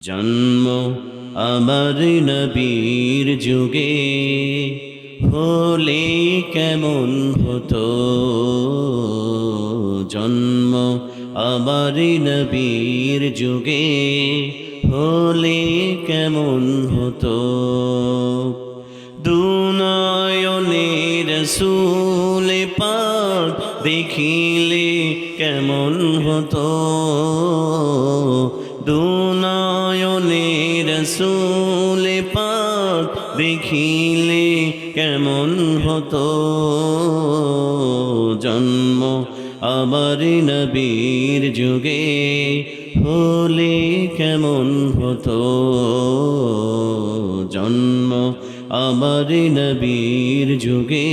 জন্ম আমার নবীর যুগে হলে কেমন হতো। জন্ম আমার নবীর যুগে হলে কেমন হতো। দুনয়নে রসূল পাক দেখিলে কেমন হতো। দুনয়নে রসূল পাক দেখিলে কেমন হতো। জন্ম আমার নবীর যুগে হলে কেমন হতো। জন্ম আমার নবীর যুগে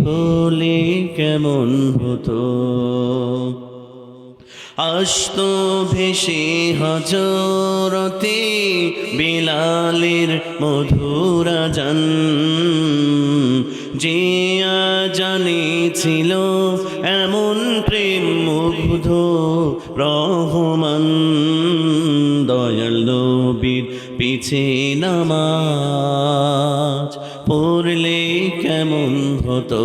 হলে কেমন হতো। আস্ত ভেসে হজরতে বিলালের মধুর আযান, যে আযানে ছিল এমন প্রেম মুগ্ধ রহমান। দয়াল নবীর পিছে নামাজ পড়লে কেমন হতো।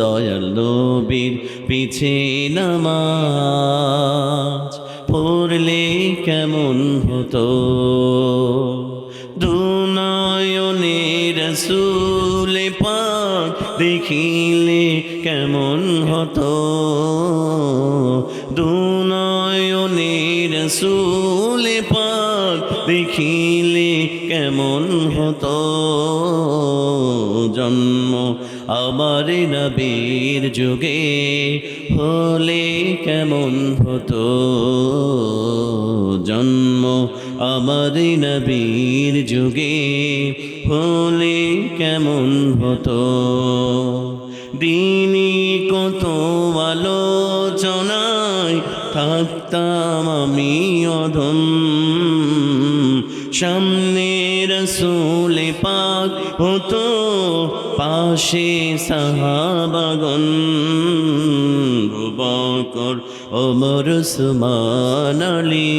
দয়াল নবীর পিছে নামাজ পড়লে কেমন হতো। দুনয়নে রসূল পাক দেখিলে কেমন হতো। দুনয়নে রসূল পাক দেখিলে কেমন হতো। জন্ম আমার নবীর যুগে হলে কেমন হতো। জন্ম আমার নবীর যুগে হলে কেমন হতো। দিনই কত আলোচনায় থাকতাম আমি অধম, সামনে রসূল পাক হতো পাশে সাহাবাগণ। আবু বকর ওমর উসমান আলী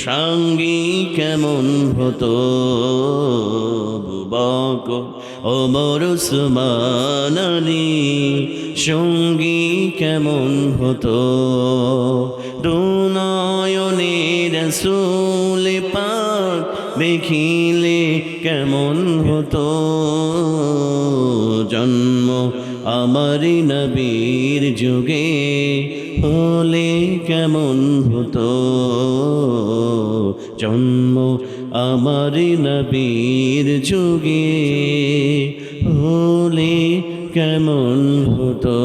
সঙ্গী কেমন হতো। আবু বকর ওমর উসমান আলী সঙ্গী কেমন হতো। দুনয়নে রসূল পাক দেখিলে কেমন হতো। জন্ম আমার নবীর যুগে হলে কেমন হতো। জন্ম আমার নবীর যুগে হলে কেমন হতো।